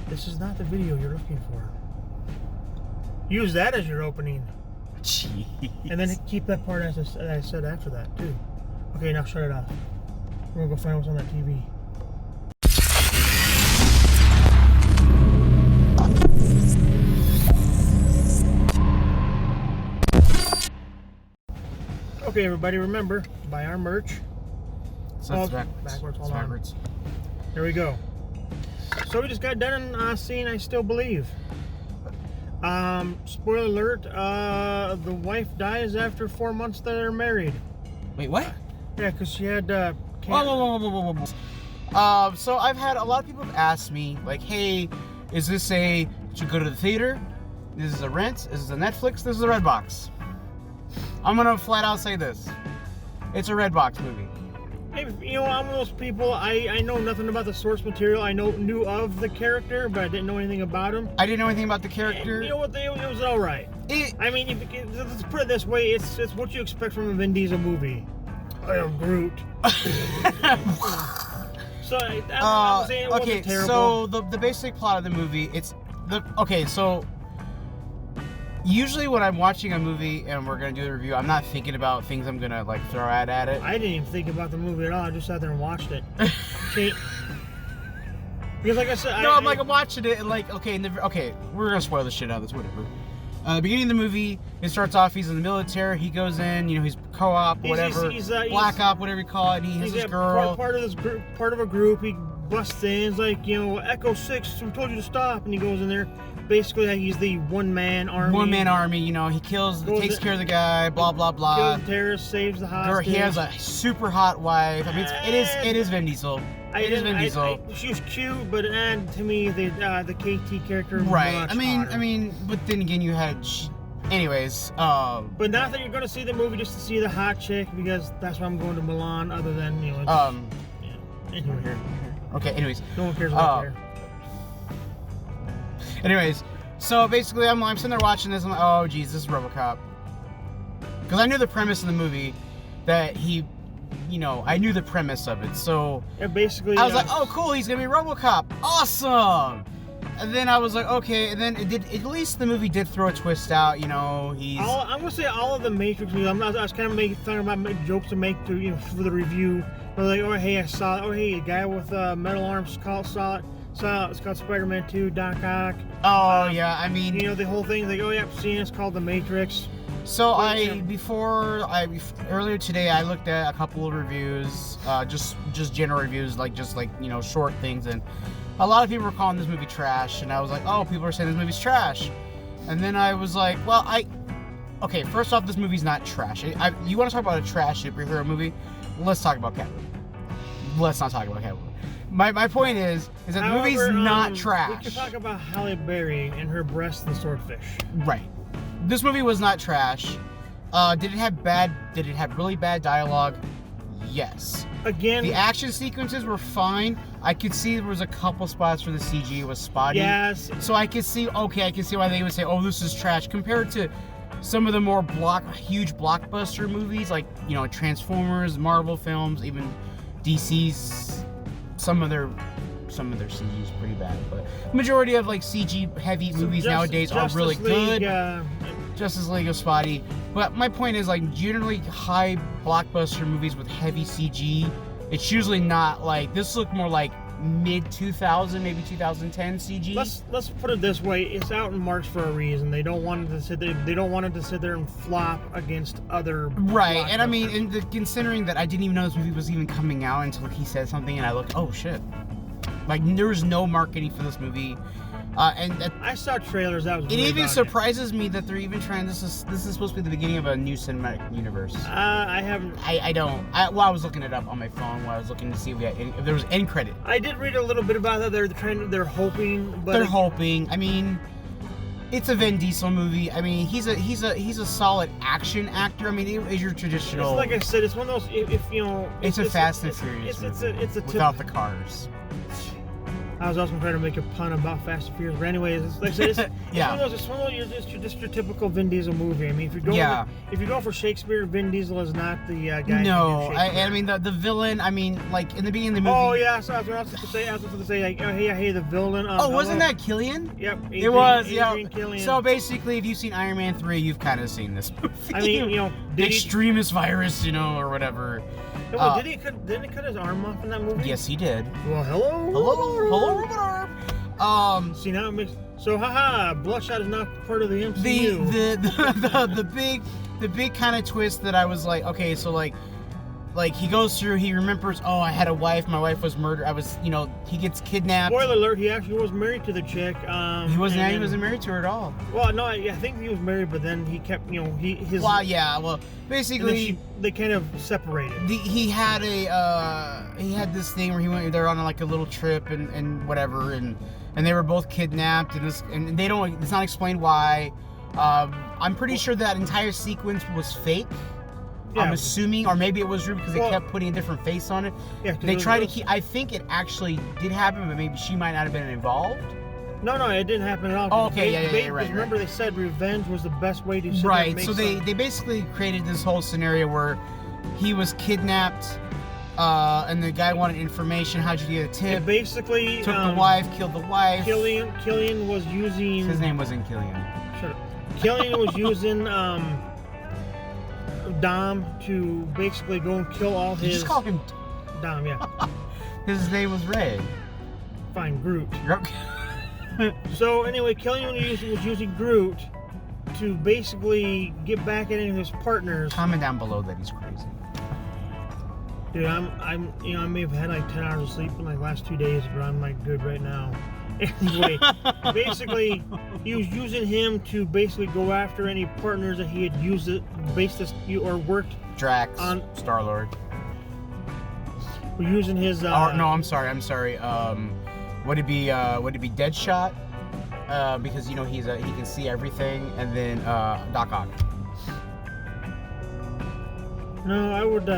This is not the video you're looking for. Use that as your opening. Jeez. And then keep that part as I said after that, too. Okay, now shut it off. We're gonna go find what's on that TV. Okay, everybody, remember, buy our merch. So it's backwards. Hold on. Here we go. So we just got done seeing I Still Believe. Spoiler alert, the wife dies after 4 months that they're married. Wait, what? Yeah, because she had Whoa. So I've had a lot of people have asked me, like, hey, is this should go to the theater? This is a rent? Is this a Netflix? This is a Redbox. I'm gonna flat out say this. It's a Redbox movie. Hey, you know, I'm one of those people, I know nothing about the source material. I knew of the character, but I didn't know anything about him. I didn't know anything about the character. You know what? It was all right. I mean, let's put it this way. It's what you expect from a Vin Diesel movie. I am Groot. So, I'm saying it wasn't terrible. So the basic plot of the movie, so usually when I'm watching a movie and we're gonna do the review, I'm not thinking about things I'm gonna like throw at it. I didn't even think about the movie at all. I just sat there and watched it. Because like I said, I'm watching it and like, we're gonna spoil the shit out of this, whatever. Beginning of the movie, it starts off, he's in the military, he goes in, you know, he's co-op, whatever, black op, whatever you call it, he has his girl. Part of this group, part of a group, he busts in, it's like, you know, Echo 6, we told you to stop, and he goes in there. Basically, he's the one-man army. You know, he takes care of the guy, blah, blah, blah. Kills the terrorist, saves the hostage. He has a super hot wife. I mean, it is Vin Diesel. It is Vin Diesel. She was cute, but to me, the KT character was right. much I mean, but then again, you had, anyways. But not that you're gonna see the movie just to see the hot chick, because that's why I'm going to Milan. Other than, you know, anyway. Here. Okay. Anyways. No one cares about there. Anyways, so basically, I'm sitting there watching this. I'm like, oh, geez, this is RoboCop. Because I knew the premise of the movie, that I knew the premise of it. So yeah, basically, I was like, oh, cool, he's gonna be RoboCop, awesome. And then I was like, okay. And then at least the movie did throw a twist out. You know, I'm gonna say all of the Matrix movies. I was kind of talking about jokes to make for the review. But like, oh hey, I saw. Oh hey, a guy with metal arms saw it. It's called Spider-Man 2, Doc Ock. Oh, yeah, I mean... You know, the whole thing, they go, yeah, I've seen it, it's called The Matrix. So, earlier today, I looked at a couple of reviews, just general reviews, short things, and a lot of people were calling this movie trash, and I was like, oh, people are saying this movie's trash. And then I was like, well, okay, first off, this movie's not trash. You want to talk about a trash superhero movie? Let's talk about Catwoman. Let's not talk about Catwoman. My point is that the movie's not trash. We can talk about Halle Berry and her breasts and swordfish. Right. This movie was not trash. Did it have really bad dialogue? Yes. Again, the action sequences were fine. I could see there was a couple spots where the CG was spotty. Yes. So I could see why they would say, oh, this is trash, compared to some of the more huge blockbuster movies, like, you know, Transformers, Marvel films, even DC's. Some of their CG is pretty bad, but majority of like CG heavy movies nowadays are really good. Justice League is spotty, but my point is, like, generally high blockbuster movies with heavy CG, it's usually not like this. Looked more like mid 2000, maybe 2010 CG. Let's put it this way: it's out in March for a reason. They don't want it to sit there. They don't want it to sit there and flop against other. Right, and I mean, considering that I didn't even know this movie was even coming out until he said something, and I looked, oh shit, like there was no marketing for this movie. I saw trailers. That was. It even surprises me that they're even trying. This is supposed to be the beginning of a new cinematic universe. I haven't. I don't. I was looking it up on my phone while I was looking to see if there was end credit. I did read a little bit about that. They're hoping. But they're hoping. I mean, it's a Vin Diesel movie. I mean, he's a solid action actor. I mean, it's your traditional. It's like I said. It's one of those. If you know. It's a Fast and Furious movie. It's without the cars. I was also trying to make a pun about Fast and Furious, but anyways, it's, like I said, it's Yeah. one of those. It's one of those, just your typical Vin Diesel movie. I mean, if you're going for Shakespeare, Vin Diesel is not the guy. No, I mean the villain. I mean, like in the beginning of the movie. Oh yeah, so I was about to say, like, oh, hey, the villain. Wasn't that Killian? Yep, it was. Adrian Killian. So basically, if you've seen Iron Man 3, you've kind of seen this movie. I mean, the extremist virus, or whatever. Well, didn't he cut his arm off in that movie? Yes, he did. Well, hello, robot arm. See, now it makes Bloodshot is not part of the MCU. The big kind of twist that I was like, okay, so like he goes through, he remembers, oh, I had a wife, my wife was murdered. He gets kidnapped. Spoiler alert, he actually was married to the chick. He wasn't married to her at all. Well, no, I think he was married, but then he kept, his. Well, yeah, well, basically they kind of separated. He had this thing where he went there on like a little trip and whatever, and they were both kidnapped, and it's not explained why. I'm pretty sure that entire sequence was fake. Yeah. I'm assuming, or maybe it was real because they kept putting a different face on it. Yeah, they tried to keep. I think it actually did happen, but maybe she might not have been involved. No, it didn't happen at all. Oh, okay, yeah, right. Remember, they said revenge was the best way to. Right. So they basically created this whole scenario where he was kidnapped, and the guy wanted information. How'd you get a tip? And basically, took the wife, killed the wife. Killian was using. His name wasn't Killian. Shut up. Killian was using Dom to basically go and kill all his. You just call him Dom, yeah. His name was Ray. Fine, Groot. So anyway, Killian was using Groot to basically get back at any of his partners. Comment down below that he's crazy. Dude, I may have had like 10 hours of sleep in like last 2 days, but I'm like good right now. Anyway, basically, he was using him to basically go after any partners that he had worked. Drax on Star-Lord. We're using his. No, I'm sorry. Would it be Deadshot? Because he can see everything, and then Doc Ock. No, I would.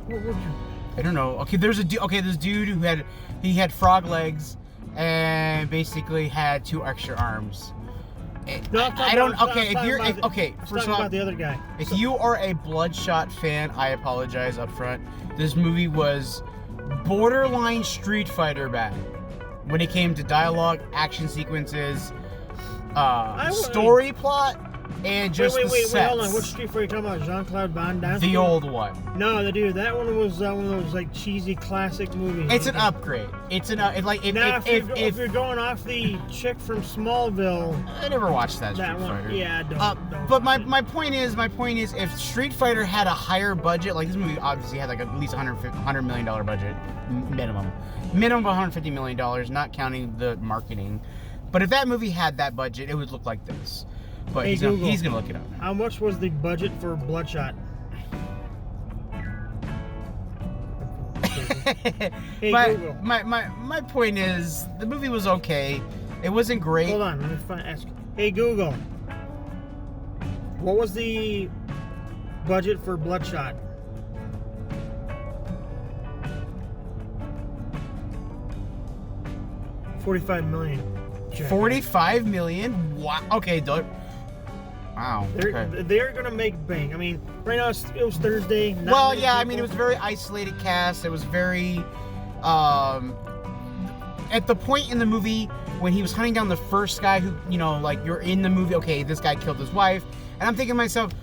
What would you? I don't know. Okay, this dude who had frog legs and basically had 2 extra arms. No, first of all, about the other guy. If you are a Bloodshot fan, I apologize up front. This movie was borderline Street Fighter bad when it came to dialogue, action sequences, story plot. And just wait, sets. hold on. Which Street Fighter are you talking about? Jean-Claude Van Damme? The old one. No, that one was one of those like cheesy classic movies. It's an upgrade. If you're going off the chick from Smallville. I never watched that Street Fighter. Yeah, don't. But my point is, if Street Fighter had a higher budget, like this movie obviously had like at least $100 million budget minimum of $150 million, not counting the marketing. But if that movie had that budget, it would look like this. But hey, he's gonna look it up. How much was the budget for Bloodshot? Hey, Google. My point is, the movie was okay. It wasn't great. Hold on, let me ask. Hey Google, what was the budget for Bloodshot? $45 million. $45 million? Wow. Okay, wow. They're gonna make bank. I mean, right now it was Thursday. Well, yeah. I mean, it was a very isolated cast. It was very. At the point in the movie when he was hunting down the first guy who, like you're in the movie. Okay, this guy killed his wife, and I'm thinking to myself,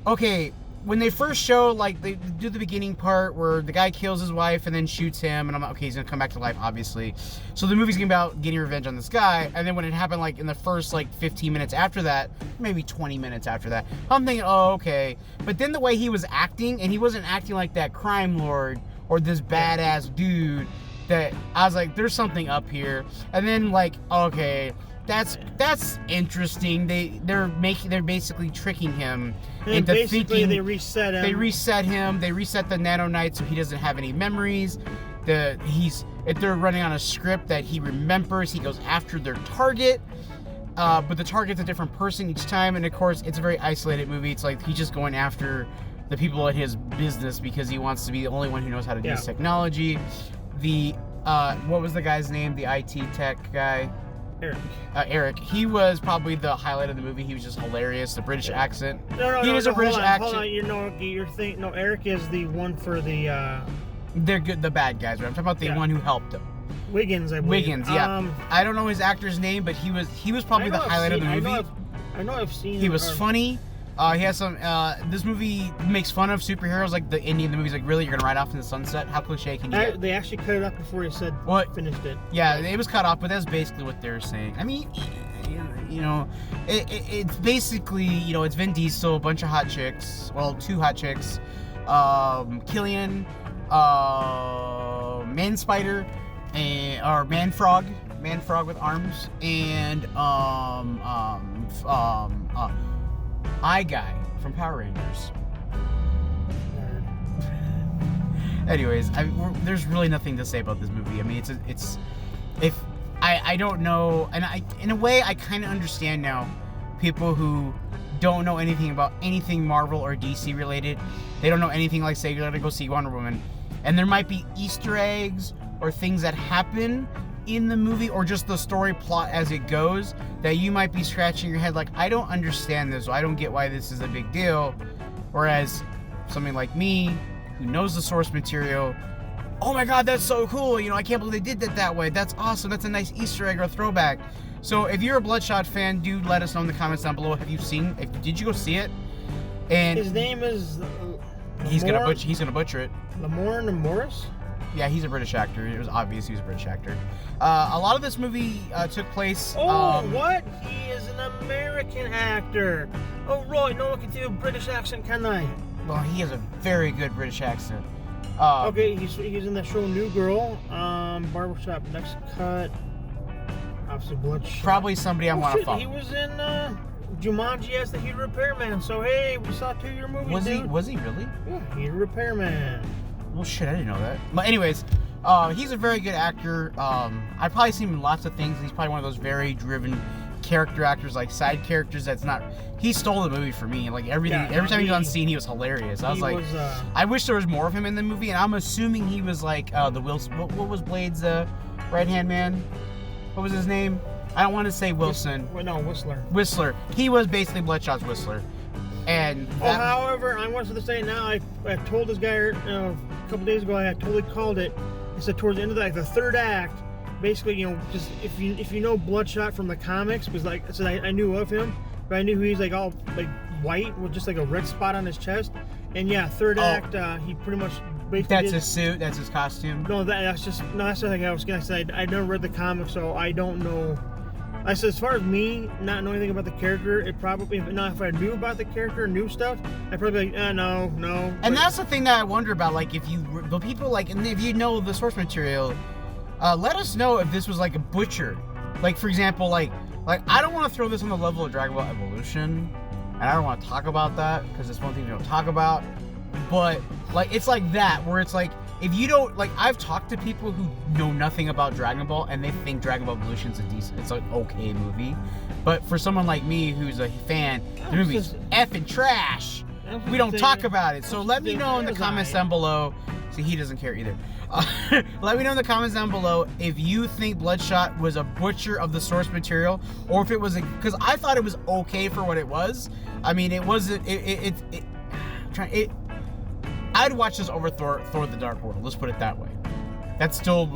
okay. When they first show, like, they do the beginning part where the guy kills his wife and then shoots him, and I'm like, okay, he's gonna come back to life, obviously. So the movie's gonna be about getting revenge on this guy, and then when it happened, like, in the first, 15 minutes after that, maybe 20 minutes after that, I'm thinking, oh, okay. But then the way he was acting, and he wasn't acting like that crime lord or this badass dude, that I was like, there's something up here. And then, okay, that's interesting. They're basically tricking him into thinking. They reset him. They reset the nanonight so he doesn't have any memories. If they're running on a script that he remembers, he goes after their target. But the target's a different person each time, and of course, it's a very isolated movie. It's like he's just going after the people at his business because he wants to be the only one who knows how to use technology. The what was the guy's name? The IT tech guy. Eric. He was probably the highlight of the movie. He was just hilarious. The British accent. No, he has a British accent. Hold on. You're thinking. No, Eric is the one for the. They're good. The bad guys. Right? I'm talking about the one who helped him. Wiggins, I believe. Wiggins, yeah. I don't know his actor's name, but he was probably the highlight of the movie. I know I've seen. He was funny. He has some. This movie makes fun of superheroes, like the ending of the movie's like, really, you're gonna ride off in the sunset? How cliche can you get? They actually cut it up before he said finished it. Yeah, it was cut off, but that's basically what they're saying. I mean, you know, it's basically, you know, it's Vin Diesel, a bunch of hot chicks. Well, 2 hot chicks. Killian, Man Spider, or Man Frog with arms, and Eye Guy from Power Rangers. Anyways, there's really nothing to say about this movie. I mean, I don't know, and in a way I kind of understand now people who don't know anything about anything Marvel or DC related. They don't know anything, like, say, you're gonna go see Wonder Woman, and there might be Easter eggs or things that happen in the movie, or just the story plot as it goes, that you might be scratching your head like, I don't understand this, or I don't get why this is a big deal. Whereas something like me, who knows the source material, oh my god, that's so cool, you know, I can't believe they did that way, that's awesome, that's a nice Easter egg or a throwback. So if you're a Bloodshot fan, dude, let us know in the comments down below. Have you seen, did you go see it? And his name is he's gonna butcher it. Lamorne Morris? Yeah, he's a British actor. It was obvious he was a British actor. A lot of this movie took place... what? He is an American actor. Oh, right. No one can do a British accent, can I? Well, he has a very good British accent. Okay, he's in that show New Girl. Barbershop, Next Cut. Obviously, Bloodshot. Probably somebody I want to follow. He was in Jumanji as the Heater Repairman. So, hey, we saw 2 of your movies, Was he really? Yeah, Heater Repairman. Well, shit, I didn't know that. But anyways, he's a very good actor. I've probably seen him in lots of things. He's probably one of those very driven character actors, like side characters. He stole the movie for me. Like every time he was on scene, he was hilarious. I was like, I wish there was more of him in the movie. And I'm assuming he was like the Wilson. What was Blade's right hand man? What was his name? I don't want to say Wilson. No, Whistler. Whistler. He was basically Bloodshot's Whistler. And however, I wanted to say now, I told this guy a couple days ago, I totally called it. I said towards the end of the 3rd act, basically, you know, just if you know Bloodshot from the comics, because like I said, I knew of him, but I knew he was like all like white with just like a red spot on his chest. And yeah, 3rd act, he pretty much basically. That's his suit. That's his costume. No, that's the thing I was gonna say. I never read the comics, so I don't know. I said, as far as me not knowing anything about the character, if I knew about the character, knew stuff, I'd probably be like, no. And that's the thing that I wonder about, like, if you know the source material, let us know if this was like a butcher. Like, for example, like I don't want to throw this on the level of Dragon Ball Evolution, and I don't want to talk about that, because it's one thing we don't talk about, but, like, it's like that, where it's like, if you don't, like, I've talked to people who know nothing about Dragon Ball, and they think Dragon Ball Evolution's it's an okay movie. But for someone like me who's a fan, the movie's effing trash. We don't talk about it. So let me know in the comments down below. See, he doesn't care either. Let me know in the comments down below if you think Bloodshot was a butcher of the source material, or if it was because I thought it was okay for what it was. I mean, it wasn't. I'd watch this over Thor: The Dark World. Let's put it that way. That's still,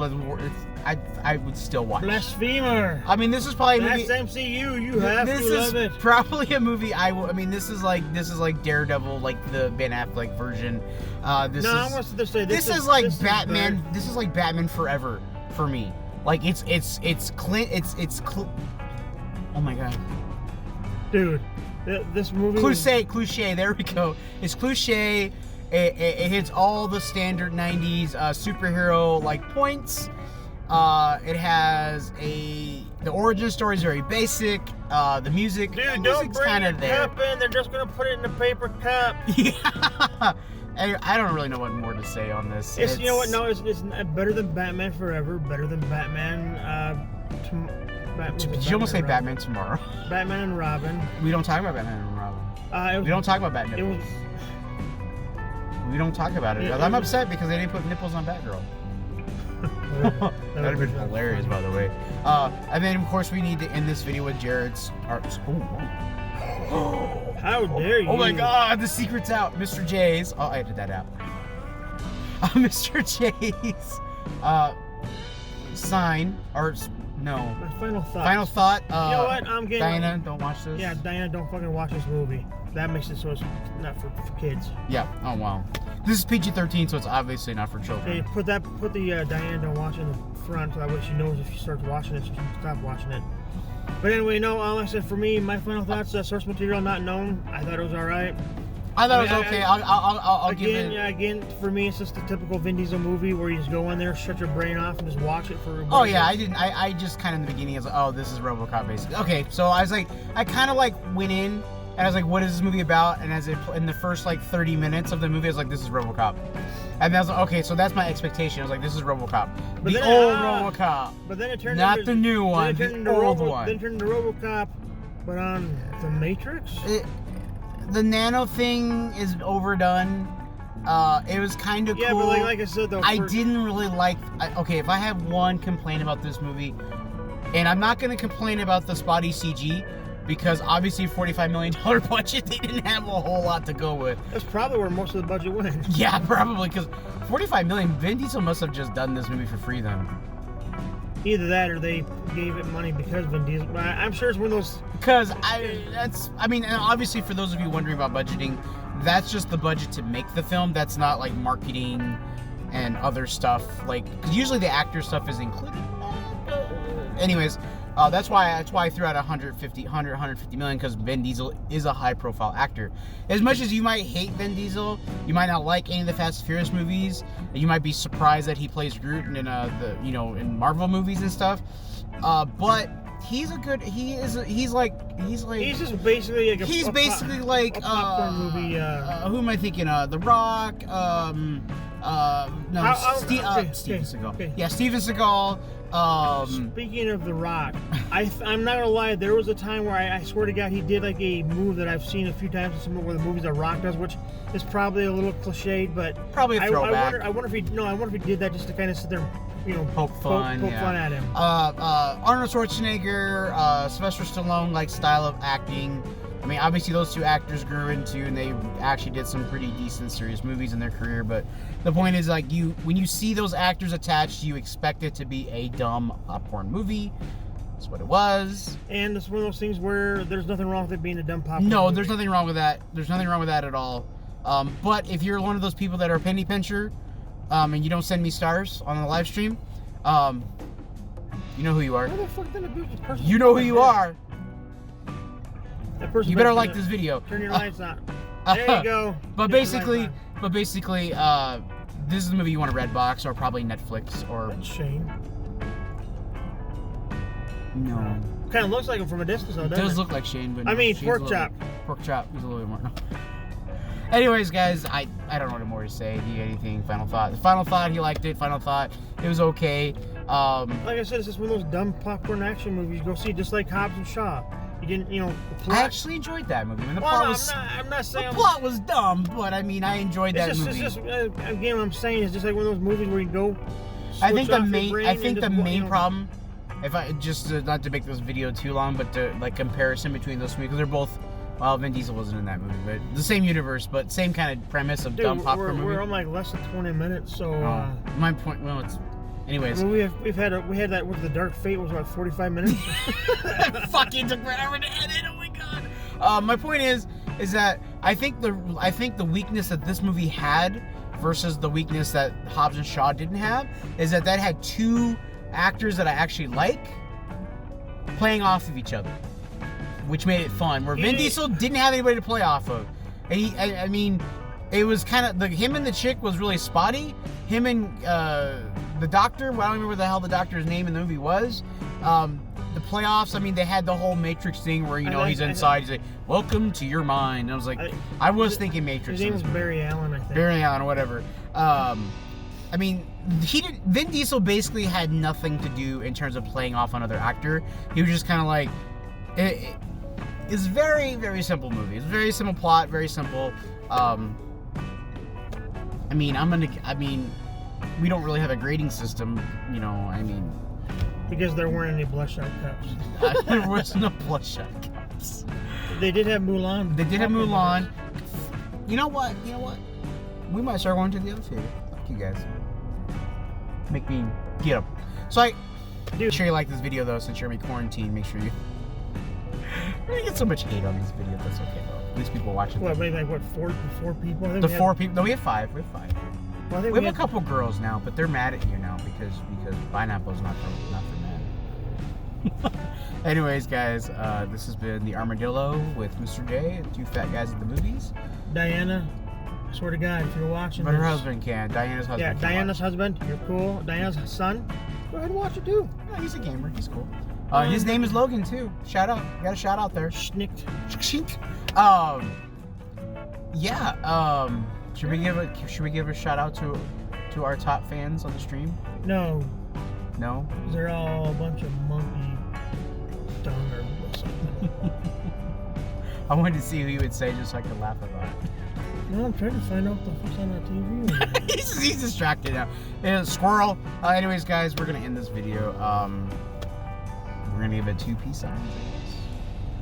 I would still watch. Blasphemer. I mean, this is probably a movie. That's MCU. You have to love it. This is probably a movie I mean, this is like Daredevil, like the Ben Affleck version. This is like Batman. This is like Batman Forever for me. Like it's oh my god, dude, this movie. Cliche. There we go. It's cliche. It hits all the standard 90s superhero like points. It has the origin story is very basic. The music, dude, don't bring kind your of there. cup in. They're just gonna put it in a paper cup. Yeah. I don't really know what more to say on this. It's you know what? No, it's better than Batman Forever. Better than Batman. Did you almost say Batman Tomorrow? Batman and Robin. We don't talk about Batman and Robin. We don't talk about Batman. we don't talk about it. Yeah, I'm upset because they didn't put nipples on Batgirl. That'd have been hilarious, by the way. And then, of course, we need to end this video with Jared's art. How dare you? Oh my God, the secret's out. Mr. J's. Oh, I edited that out. Mr. J's sign, or no. My final thought. Final thought. You know what? I'm getting. Diana, don't watch this. Yeah, Diana, don't fucking watch this movie. That makes it so it's not for kids. Yeah. Oh wow. This is PG-13, so it's obviously not for children. Hey, put the Diana don't watch in the front, so that way she knows if she starts watching it, she can stop watching it. But anyway, no, like I said, for me, my final thoughts, source material not known. I thought it was alright. I thought it was okay. I'll give it. Yeah, again, for me, it's just the typical Vin Diesel movie where you just go in there, shut your brain off, and just watch it for. Oh yeah, I didn't. I just kind of in the beginning, I was like, oh, this is RoboCop basically. Okay, so I was like, I kind of like went in and I was like, what is this movie about? And as it in the first like 30 minutes of the movie, I was like, this is RoboCop. And I was like, okay, so that's my expectation. I was like, this is RoboCop, but the old RoboCop. But then it turned not into, the new one, the old one. Then it turned into RoboCop, but on the Matrix. The nano thing is overdone. It was kind of cool. Yeah, but like I said though, I didn't really like. Okay, if I have one complaint about this movie, and I'm not going to complain about the spotty CG, because obviously $45 million budget, they didn't have a whole lot to go with. That's probably where most of the budget went. Yeah, probably, because $45 million, Vin Diesel must have just done this movie for free then. Either that, or they gave it money because Vin Diesel. I'm sure it's one of those. Because and obviously for those of you wondering about budgeting, that's just the budget to make the film. That's not like marketing and other stuff. Like, 'cause usually the actor stuff is included. Anyways, that's why I threw out 150 million, because Vin Diesel is a high profile actor. As much as you might hate Vin Diesel, you might not like any of the Fast and Furious movies, you might be surprised that he plays Groot in in Marvel movies and stuff. But he's just basically like a popcorn movie. Who am I thinking? The Rock. Steven Seagal. Okay. Yeah, Steven Seagal. Speaking of The Rock, I'm not gonna lie. There was a time where I swear to God he did like a move that I've seen a few times in some of the movies that Rock does, which is probably a little cliched, but probably a throwback. I wonder if he did that just to kind of sit there, poke fun at him. Arnold Schwarzenegger, Sylvester Stallone like style of acting. I mean, obviously those two actors grew into, and they actually did some pretty decent, serious movies in their career. But the point is, like, when you see those actors attached, you expect it to be a dumb popcorn movie. That's what it was. And it's one of those things where there's nothing wrong with it being a dumb popcorn movie. No, there's nothing wrong with that. There's nothing wrong with that at all. But if you're one of those people that are a penny pincher, and you don't send me stars on the live stream, you know who you are. Where the fuck did this person you know who you are. You better like this video. Turn your lights on. There you go. But basically, this is the movie you want to Redbox or probably Netflix or. That's Shane. No. Kind of looks like him from a distance, though, doesn't it? Does look like Shane, but I mean, Pork Chop. Pork Chop. He's a little bit more. No. Anyways, guys, I don't know what more to say. Do you have anything? Final thought. Final thought. He liked it. Final thought. It was okay. Like I said, it's just one of those dumb popcorn action movies. You go see, just like Hobbs and Shaw. You didn't, the plot. I actually enjoyed that movie. I mean, the plot was. I'm not saying the plot was dumb, but I mean, I enjoyed that movie. It's just again, what I'm saying is just like one of those movies where you go. I think the main problem, if I just not to make this video too long, but to like comparison between those movies, because they're both. Well, Vin Diesel wasn't in that movie, but the same universe, but same kind of premise of dumb popcorn movie. We're on like less than 20 minutes, so. My point. Well, it's. Anyways, I mean, we had that with the Dark Fate was about 45 minutes. Fucking took forever to edit. Oh my god. My point is that I think the weakness that this movie had versus the weakness that Hobbs and Shaw didn't have is that had two actors that I actually like playing off of each other, which made it fun. Where Vin Diesel didn't have anybody to play off of, and I mean, it was kind of him and the chick was really spotty. Him and the doctor, well, I don't remember the hell the doctor's name in the movie was. The playoffs, I mean, they had the whole Matrix thing where, he's inside, he's like, welcome to your mind. And I was like, I was thinking Matrix. His name was Barry Allen, I think. Barry Allen, whatever. I mean, Vin Diesel basically had nothing to do in terms of playing off another actor. He was just kind of like, it's very, very simple movie. It's a very simple plot, very simple. I mean, we don't really have a grading system, you know. I mean, because there weren't any Bloodshot cups. there was no Bloodshot cups. They did have Mulan. They did have Mulan. You know what? We might start going to the other theater. Fuck you guys. Make me get them. So make sure you like this video though, since you're in quarantine. Make sure you. We're gonna get so much hate on these videos. That's okay though. At least people watching. What? Maybe like what? Four people. I think the 4 people. No, we have 5. We have 5. Well, I think we have a couple girls now, but they're mad at you now because pineapple's not for men. Anyways, guys, this has been the Armadillo with Mr. J and 2 fat guys at the movies. Diana, I swear to God, if you're watching but this, her husband can. Diana's husband. Yeah, can Diana's watch. husband. You're cool. Diana's son. Go ahead and watch it too. Yeah, he's a gamer. He's cool. His name is Logan too. Shout out. You got a shout out there. Schnicked. Yeah. Should we give a shout out to our top fans on the stream? No. No. They're all a bunch of monkey donor or something. I wanted to see who you would say just so I could laugh about it. No, I'm trying to find out what the fuck's on that TV. he's distracted now. Yeah, squirrel. Anyways, guys, we're gonna end this video. We're gonna give it 2 peace signs.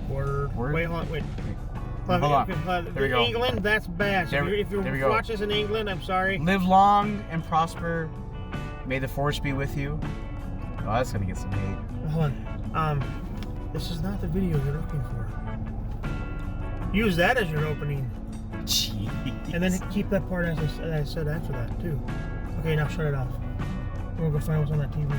Word. Wait, hold on. Wait. Hold on. There we go. England, that's bad. So if you watch this in England, I'm sorry. Live long and prosper. May the force be with you. Oh, that's gonna get some hate. Hold on. This is not the video you're looking for. Use that as your opening. Jeez. And then keep that part as I said after that too. Okay, now shut it off. We'll go find what's on that TV.